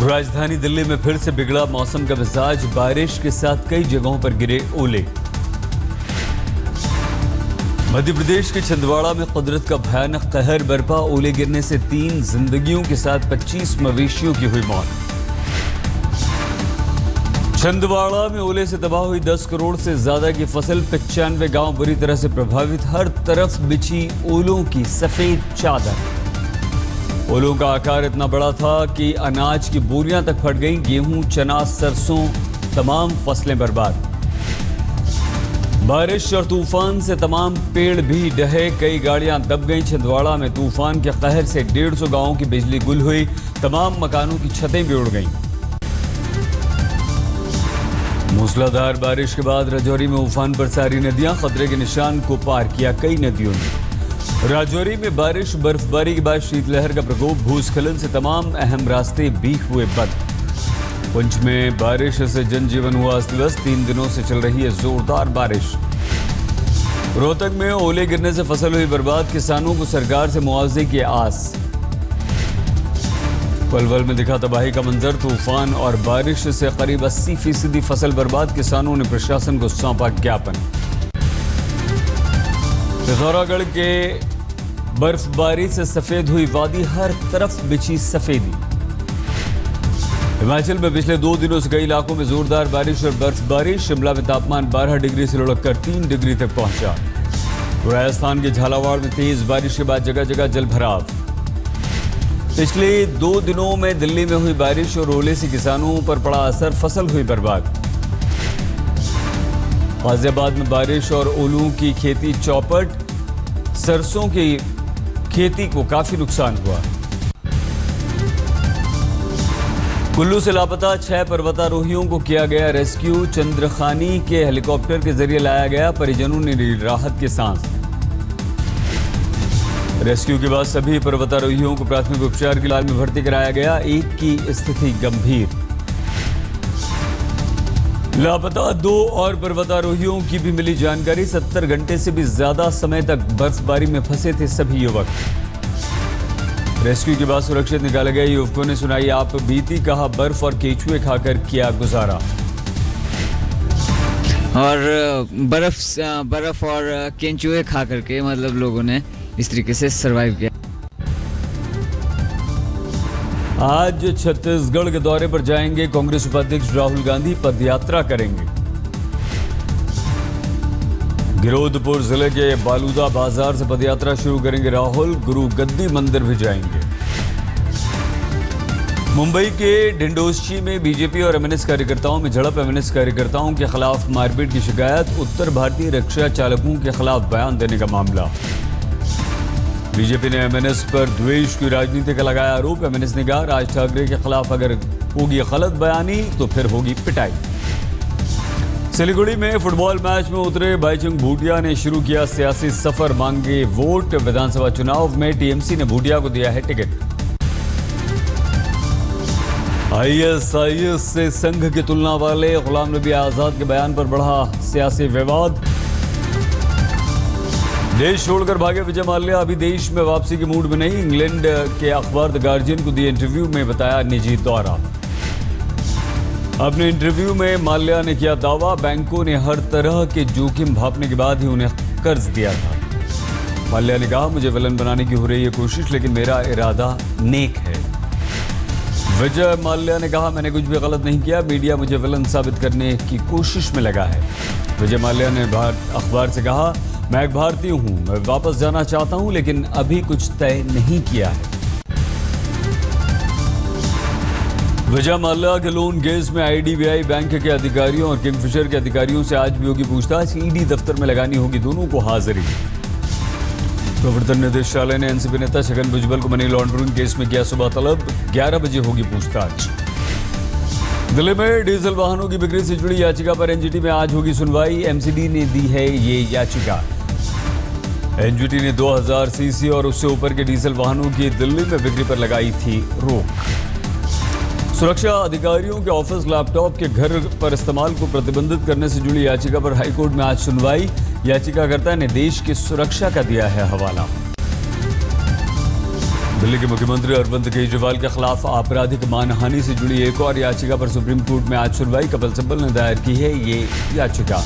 राजधानी दिल्ली में फिर से बिगड़ा मौसम का मिजाज, बारिश के साथ कई जगहों पर गिरे ओले। मध्य प्रदेश के छिंदवाड़ा में कुदरत का भयानक कहर बरपा, ओले गिरने से 3 जिंदगियों के साथ 25 मवेशियों की हुई मौत। छिंदवाड़ा में ओले से तबाह हुई 10 करोड़ से ज्यादा की फसल, 95 गांव बुरी तरह से प्रभावित, हर तरफ बिछी ओलों की सफेद चादर। ओलों का आकार इतना बड़ा था कि अनाज की बोरियां तक फट गईं, गेहूं, चना, सरसों, तमाम फसलें बर्बाद। बारिश और तूफान से तमाम पेड़ भी डहे, कई गाड़ियां दब गईं। छिंदवाड़ा में तूफान के कहर से 150 गांवों की बिजली गुल हुई, तमाम मकानों की छतें भी उड़ गईं। मूसलाधार बारिश के बाद राजौरी में उफान पर सारी नदियां, खतरे के निशान को पार किया कई नदियों ने। राजौरी में बारिश बर्फबारी के बाद शीतलहर का प्रकोप, भूस्खलन से तमाम अहम रास्ते भी हुए बंद। पुंछ में बारिश से जनजीवन हुआ अस्त-व्यस्त, 3 दिनों से चल रही है जोरदार बारिश। रोहतक में ओले गिरने से फसल हुई बर्बाद, किसानों को सरकार से मुआवजे की आस। पलवल में दिखा तबाही का मंजर, तूफान और बारिश से करीब 80% फसल बर्बाद, किसानों ने प्रशासन को सौंपा ज्ञापन। पिथौरागढ़ के बर्फबारी से सफेद हुई वादी, हर तरफ बिछी सफेदी। हिमाचल में पिछले 2 दिनों से कई इलाकों में जोरदार बारिश और बर्फबारी, शिमला में तापमान 12 डिग्री से लुढ़ककर 3 डिग्री तक पहुंचा। राजस्थान के झालावाड़ में तेज बारिश के बाद जगह जगह जलभराव। पिछले 2 दिनों में दिल्ली में हुई बारिश और ओले से किसानों पर पड़ा असर, फसल हुई बर्बाद। गाजियाबाद में बारिश और ओलों की खेती चौपट, सरसों की खेती को काफी नुकसान हुआ। कुल्लू से लापता 6 पर्वतारोहियों को किया गया रेस्क्यू, चंद्रखानी के हेलीकॉप्टर के जरिए लाया गया, परिजनों ने ली राहत की सांस। रेस्क्यू के बाद सभी पर्वतारोहियों को प्राथमिक उपचार के इलाज में भर्ती कराया गया, एक की स्थिति गंभीर। लापता 2 और पर्वतारोहियों की भी मिली जानकारी, 70 घंटे से भी ज्यादा समय तक बर्फबारी में फंसे थे सभी युवक। रेस्क्यू के बाद सुरक्षित निकाले गए युवकों ने सुनाई आप बीती, कहा बर्फ और केचुए खाकर किया गुजारा। और बर्फ और केंचुए खा करके मतलब लोगों ने इस तरीके से सरवाइव किया। आज छत्तीसगढ़ के दौरे पर जाएंगे कांग्रेस उपाध्यक्ष राहुल गांधी, पदयात्रा करेंगे। गिरोधपुर जिले के बालूदा बाजार से पदयात्रा शुरू करेंगे राहुल, गुरु गद्दी मंदिर भी जाएंगे। मुंबई के डिंडोस्ची में बीजेपी और एमएनएस कार्यकर्ताओं में झड़प, एमएनएस कार्यकर्ताओं के खिलाफ मारपीट की शिकायत, उत्तर भारतीय रिक्शा चालकों के खिलाफ बयान देने का मामला। बीजेपी ने एमएनएस पर द्वेष की राजनीति का लगाया आरोप, एमएनएस ने कहा राज ठाकरे के खिलाफ अगर होगी गलत बयानी तो फिर होगी पिटाई। सिलीगुड़ी में फुटबॉल मैच में उतरे भाईचुंग भूटिया ने शुरू किया सियासी सफर, मांगे वोट। विधानसभा चुनाव में टीएमसी ने भूटिया को दिया है टिकट। आईएसआईएस से संघ की तुलना वाले गुलाम नबी आजाद के बयान पर बढ़ा सियासी विवाद। देश छोड़कर भागे विजय माल्या अभी देश में वापसी के मूड में नहीं, इंग्लैंड के अखबार द गार्जियन को दिए इंटरव्यू में बताया निजी दौरा। अपने इंटरव्यू में माल्या ने किया दावा, बैंकों ने हर तरह के जोखिम भांपने के बाद ही उन्हें कर्ज दिया था। माल्या ने कहा मुझे विलन बनाने की हो रही है कोशिश, लेकिन मेरा इरादा नेक है। विजय माल्या ने कहा मैंने कुछ भी गलत नहीं किया, मीडिया मुझे विलन साबित करने की कोशिश में लगा है। विजय माल्या ने अखबार से कहा मैं एक भारतीय हूं, मैं वापस जाना चाहता हूं, लेकिन अभी कुछ तय नहीं किया है। विजय माल्या के लोन केस में आईडीबीआई बैंक के अधिकारियों और किंगफिशर के अधिकारियों से आज भी होगी पूछताछ, ईडी दफ्तर में लगानी होगी दोनों को हाजिरी। प्रवर्तन निदेशालय ने एनसीपी नेता छगन भुजबल को मनी लॉन्ड्रिंग केस में किया सुबह तलब, 11 बजे होगी पूछताछ। दिल्ली में डीजल वाहनों की बिक्री से जुड़ी याचिका पर एनजीटी में आज होगी सुनवाई, एमसीडी ने दी है ये याचिका। एनजीटी ने 2000 सीसी और उससे ऊपर के डीजल वाहनों की दिल्ली में बिक्री पर लगाई थी रोक। सुरक्षा अधिकारियों के ऑफिस लैपटॉप के घर पर इस्तेमाल को प्रतिबंधित करने से जुड़ी याचिका पर हाईकोर्ट में आज सुनवाई, याचिकाकर्ता ने देश की सुरक्षा का दिया है हवाला। दिल्ली के मुख्यमंत्री अरविंद केजरीवाल के खिलाफ आपराधिक मानहानि से जुड़ी एक और याचिका पर सुप्रीम कोर्ट में आज सुनवाई। कपिल सिब्बल ने दायर की है ये याचिका।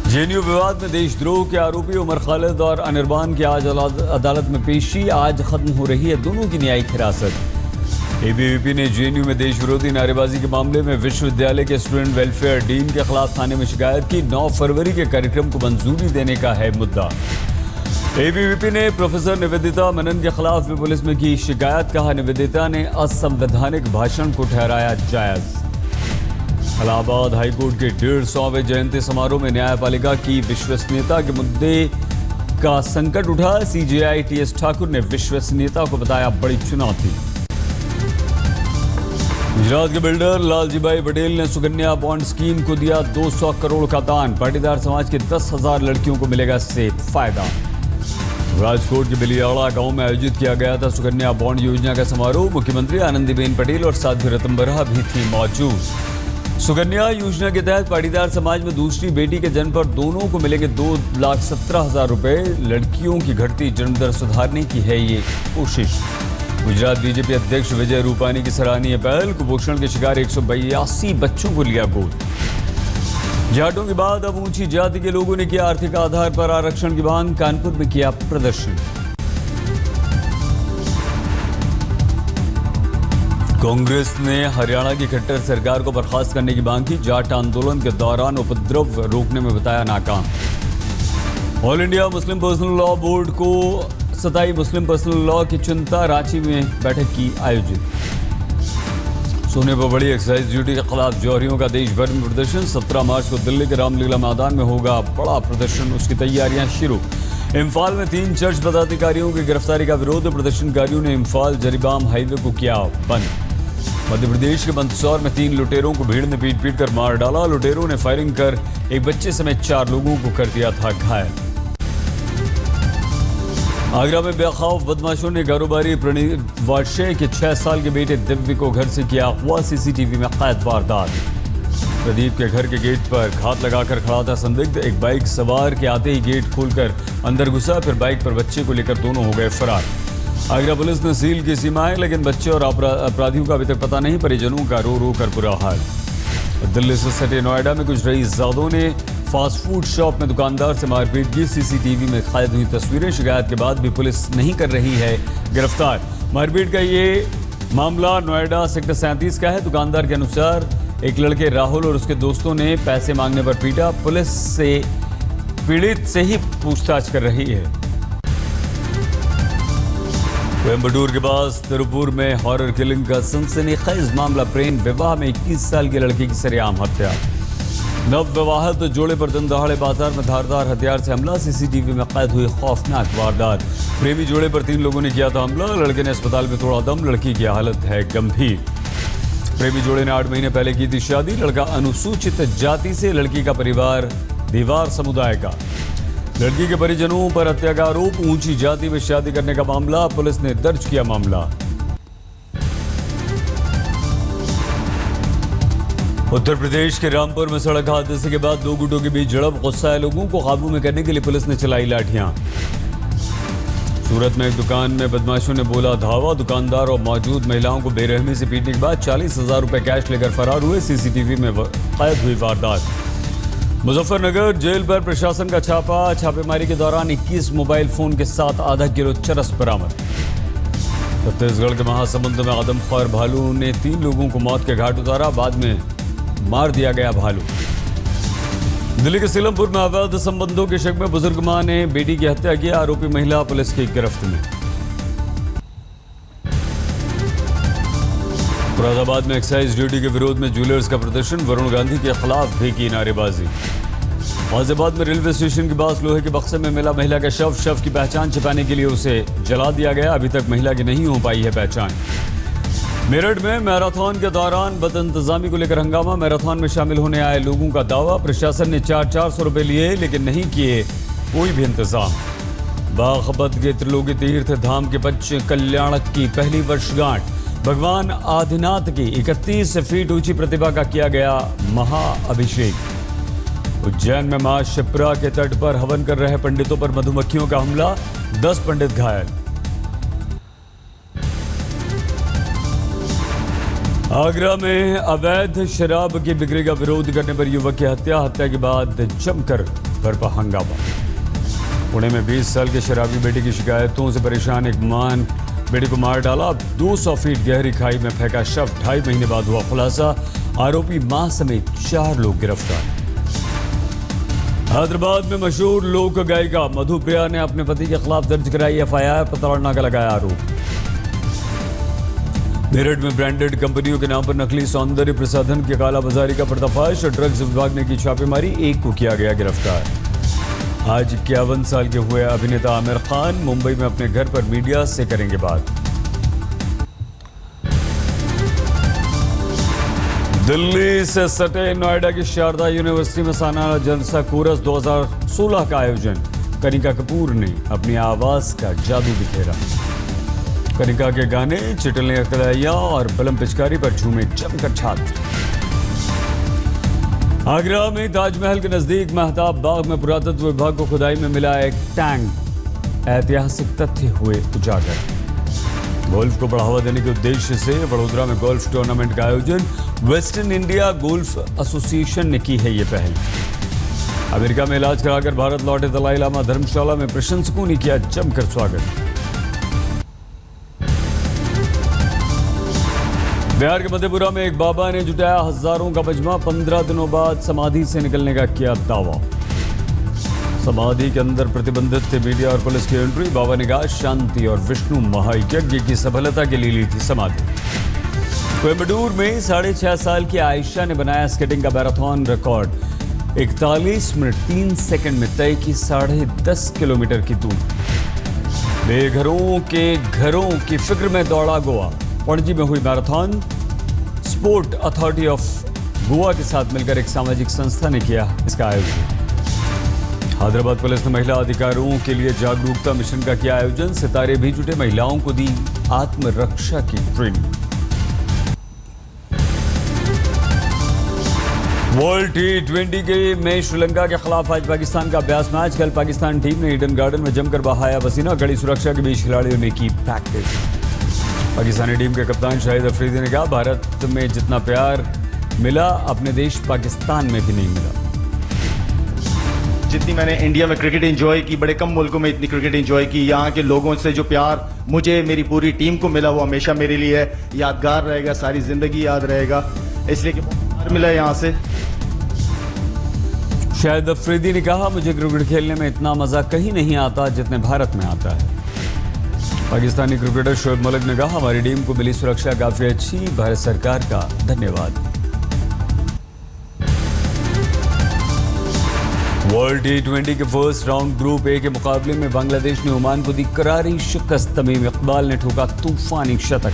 जेएनयू विवाद में देशद्रोह के आरोपी उमर खालिद और अनिर्बान की आज अदालत में पेशी। आज खत्म हो रही है दोनों की न्यायिक हिरासत। एबीवीपी ने जेएनयू में देश विरोधी नारेबाजी के मामले में विश्वविद्यालय के स्टूडेंट वेलफेयर डीन के खिलाफ थाने में शिकायत की। 9 फरवरी के कार्यक्रम को मंजूरी देने का है मुद्दा। एबीवीपी ने प्रोफेसर निवेदिता मेनन के खिलाफ भी पुलिस में की शिकायत। कहा, निवेदिता ने असंवैधानिक भाषण को ठहराया जायज। इलाहाबाद हाईकोर्ट के 150वें जयंती समारोह में न्यायपालिका की विश्वसनीयता के मुद्दे का संकट उठा। सीजेआई टीएस ठाकुर ने विश्वसनीयता को बताया बड़ी चुनौती। गुजरात के बिल्डर लालजी भाई पटेल ने सुकन्या बॉन्ड स्कीम को दिया 200 करोड़ का दान। पाटीदार समाज के 10,000 लड़कियों को मिलेगा इससे फायदा। राजकोट के बिलियाड़ा गांव में आयोजित किया गया था सुकन्या बॉन्ड योजना का समारोह। मुख्यमंत्री आनंदीबेन पटेल और साध्वी रतन बरा भी थी मौजूद। सुकन्या योजना के तहत पाटीदार समाज में दूसरी बेटी के जन्म पर दोनों को मिलेंगे 2,17,000 रुपए। लड़कियों की घटती जन्मदर सुधारने की है ये कोशिश। गुजरात बीजेपी अध्यक्ष विजय रूपानी की सराहनीय पहल। कुपोषण के शिकार 182 बच्चों को लिया गोद। जाटों के बाद अब ऊंची जाति के लोगों ने किया आर्थिक आधार पर आरक्षण की मांग। कानपुर में किया प्रदर्शन। कांग्रेस ने हरियाणा की खट्टर सरकार को बर्खास्त करने की मांग की। जाट आंदोलन के दौरान उपद्रव रोकने में बताया नाकाम। All India Muslim personal law board को 27 मुस्लिम पर्सनल लॉ की चिंता। रांची में बैठक की आयोजित। सोने पर बड़ी एक्साइज ड्यूटी के खिलाफ जौहरियों का देश भर में प्रदर्शन। 17 मार्च को दिल्ली के रामलीला मैदान में होगा बड़ा प्रदर्शन। उसकी तैयारियां शुरू। इम्फाल में 3 चर्च पदाधिकारियों की गिरफ्तारी का विरोध। प्रदर्शनकारियों ने इम्फाल जरीबाम हाईवे को किया बंद। मध्य प्रदेश के मंदसौर में 3 लुटेरों को भीड़ ने पीट कर मार डाला। लुटेरों ने फायरिंग कर एक बच्चे समेत 4 लोगों को कर दिया था घायल। आगरा में बेखौफ बदमाशों ने कारोबारी प्रणीत वार्षे के 6 साल के बेटे दिव्य को घर से किया अगवा। सीसीटीवी में कैद वारदात। प्रदीप के घर के गेट पर घात लगाकर खड़ा था संदिग्ध। एक बाइक सवार के आते ही गेट खोलकर अंदर घुसा, फिर बाइक पर बच्चे को लेकर दोनों हो गए फरार। आगरा पुलिस ने सील की सीमाएं, लेकिन बच्चे और अपराधियों का अभी तक पता नहीं। परिजनों का रो रो कर बुरा हाल। दिल्ली से सटे नोएडा में कुछ रईसजादों ने फास्ट फूड शॉप में दुकानदार से मारपीट की। सीसीटीवी में कैद हुई तस्वीरें। शिकायत के बाद भी पुलिस नहीं कर रही है गिरफ्तार। मारपीट का ये मामला नोएडा सेक्टर 37 का है। दुकानदार के अनुसार एक लड़के राहुल और उसके दोस्तों ने पैसे मांगने पर पीटा। पुलिस से पीड़ित से ही पूछताछ कर रही है। कोयम्बटूर के पास तिरुपुर में हॉरर किलिंग का सनसनीखेज मामला। प्रेम विवाह में 21 साल की लड़की की सरेआम हत्या। नवविवाहित जोड़े पर दिन दहाड़े बाजार में धारदार हथियार से हमला। सीसीटीवी में कैद हुई खौफनाक वारदात। प्रेमी जोड़े पर 3 लोगों ने किया था हमला। लड़के ने अस्पताल में तोड़ा दम। लड़की की हालत है गंभीर। प्रेमी जोड़े ने 8 महीने पहले की थी शादी। लड़का अनुसूचित जाति से, लड़की का परिवार दीवार समुदाय का। लड़की के परिजनों पर हत्या का आरोप। ऊंची जाति में शादी करने का मामला। पुलिस ने दर्ज किया मामला। उत्तर प्रदेश के रामपुर में सड़क हादसे के बाद 2 गुटों के बीच झड़प। गुस्साए लोगों को काबू में करने के लिए पुलिस ने चलाई लाठियां। सूरत में एक दुकान में बदमाशों ने बोला धावा। दुकानदार और मौजूद महिलाओं को बेरहमी से पीटने के बाद 40,000 रुपए कैश लेकर फरार हुए। सीसीटीवी में कैद हुई वारदात। मुजफ्फरनगर जेल पर प्रशासन का छापा। छापेमारी के दौरान 21 मोबाइल फोन के साथ आधा किलो चरस बरामद। छत्तीसगढ़ के महासमुंद में आदमखोर भालू ने 3 लोगों को मौत के घाट उतारा। बाद में मार दिया गया भालू। दिल्ली के सीलमपुर में अवैध संबंधों के शक में बुजुर्ग मां ने बेटी की हत्या की। आरोपी महिला पुलिस की गिरफ्त में। मुरादाबाद में एक्साइज ड्यूटी के विरोध में ज्वेलर्स का प्रदर्शन। वरुण गांधी के खिलाफ भी की नारेबाजी। गाजियाबाद में रेलवे स्टेशन के पास लोहे के बक्से में मिला महिला का शव की पहचान छिपाने के लिए उसे जला दिया गया। अभी तक महिला की नहीं हो पाई है पहचान। मेरठ में मैराथन के दौरान बदइंतजामी को लेकर हंगामा। मैराथन में शामिल होने आए लोगों का दावा। प्रशासन ने 400 रुपए लिए, लेकिन नहीं किए कोई भी इंतजाम। बागपत के त्रिलोकी तीर्थ धाम के बच्चे कल्याणक की पहली वर्षगांठ। भगवान आदिनाथ की 31 फीट ऊंची प्रतिभा का किया गया महाअभिषेक। उज्जैन में मां शिप्रा के तट पर हवन कर रहे पंडितों पर मधुमक्खियों का हमला। 10 पंडित घायल। आगरा में अवैध शराब की बिक्री का विरोध करने पर युवक की हत्या के बाद जमकर बरपा हंगामा। पुणे में 20 साल के शराबी बेटे की शिकायतों से परेशान एक मां बेटे को मार डाला। 200 फीट गहरी खाई में फेंका शव। 2.5 महीने बाद हुआ खुलासा। आरोपी मां समेत 4 लोग गिरफ्तार। हैदराबाद में मशहूर लोक गायिका मधुप्रिया ने अपने पति के खिलाफ दर्ज कराई एफआईआर। प्रताड़ना का लगाया आरोप। मेरठ में ब्रांडेड कंपनियों के नाम पर नकली सौंदर्य प्रसाधन की कालाबाजारी का पर्दाफाश। ड्रग्स विभाग ने की छापेमारी। 1 को किया गया गिरफ्तार। आज 51 साल के हुए अभिनेता आमिर खान मुंबई में अपने घर पर मीडिया से करेंगे बात। दिल्ली से सटे नोएडा की शारदा यूनिवर्सिटी में सालाना जलसा कोरस 2016 का आयोजन। कनिका कपूर ने अपनी आवाज का जादू बिखेरा। कनिका के गाने, चिटने अकलैया और बलम पिचकारी पर झूमे जमकर छात्र। आगरा में ताजमहल के नजदीक महताब बाग में पुरातत्व विभाग को खुदाई में मिला एक टैंक। ऐतिहासिक तथ्य हुए उजागर। गोल्फ को बढ़ावा देने के उद्देश्य से वडोदरा में गोल्फ टूर्नामेंट का आयोजन। वेस्टर्न इंडिया गोल्फ एसोसिएशन ने की है ये पहल। अमेरिका में इलाज कराकर भारत लौटे दलाई लामा। धर्मशाला में प्रशंसकों ने किया जमकर स्वागत। बिहार के मधेपुरा में एक बाबा ने जुटाया हजारों का मजमा। 15 दिनों बाद समाधि से निकलने का किया दावा। समाधि के अंदर प्रतिबंधित थे मीडिया और पुलिस की एंट्री। बाबा ने कहा शांति और विष्णु महायज्ञ की सफलता के लिए ली थी समाधि। कोयम्बटूर में 6.5 साल की आयशा ने बनाया स्केटिंग का मैराथन रिकॉर्ड। 41 मिनट 3 सेकंड में तय की 10.5 किलोमीटर की दूरी। बेघरों के घरों की फिक्र में दौड़ा गोवा। पणजी में हुई marathon. Sport authority of Goa के साथ मिलकर एक सामाजिक संस्था ने किया इसका आयोजन। हैदराबाद पुलिस ने महिला अधिकारों के लिए जागरूकता मिशन का किया आयोजन। सितारे भी जुटे। महिलाओं को दी आत्मरक्षा की ट्रेनिंग। वर्ल्ड T20 के में श्रीलंका के खिलाफ आज पाकिस्तान का अभ्यास मैच। कल पाकिस्तान टीम ने ईडन गार्डन में जमकर बहाया पसीना। कड़ी सुरक्षा के बीच खिलाड़ियों ने की प्रैक्टिस। पाकिस्तानी टीम के कप्तान शाहिद अफरीदी ने कहा भारत में जितना प्यार मिला अपने देश पाकिस्तान में भी नहीं मिला। जितनी मैंने इंडिया में क्रिकेट एंजॉय की, बड़े कम मुल्कों में इतनी क्रिकेट एंजॉय की। यहाँ के लोगों से जो प्यार मुझे मेरी पूरी टीम को मिला वो हमेशा मेरे लिए यादगार रहेगा, सारी जिंदगी याद रहेगा। इसलिए कि बहुत प्यार मिला यहाँ से। शाहिद अफरीदी ने कहा मुझे क्रिकेट खेलने में इतना मजा कहीं नहीं आता जितने भारत में आता है। पाकिस्तानी क्रिकेटर शोएब मलिक ने कहा हमारी टीम को मिली सुरक्षा काफी अच्छी। भारत सरकार का धन्यवाद। वर्ल्ड T20 के फर्स्ट राउंड ग्रुप ए के मुकाबले में बांग्लादेश ने ओमान को दी करारी शिकस्त। तमीम इकबाल ने ठोका तूफानी शतक।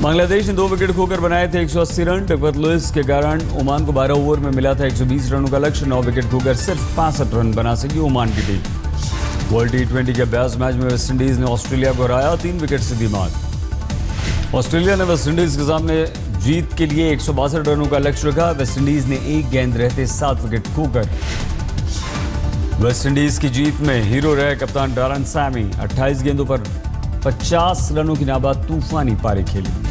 बांग्लादेश ने 2 विकेट खोकर बनाए थे 180 रन। डकवर्थ लुइस के कारण ओमान को 12 ओवर में मिला था 120 रनों का लक्ष्य। 9 विकेट खोकर सिर्फ 65 रन बना सकी ओमान की टीम। वर्ल्ड T20 के अभ्यास मैच में वेस्टइंडीज ने ऑस्ट्रेलिया को हराया। 3 विकेट से दी मात। ऑस्ट्रेलिया ने वेस्टइंडीज के सामने जीत के लिए 162 रनों का लक्ष्य रखा। वेस्टइंडीज ने 1 गेंद रहते 7 विकेट खोकर वेस्टइंडीज की जीत में हीरो रहे कप्तान डारन सैमी। 28 गेंदों पर 50 रनों की नाबाद तूफानी पारी खेली।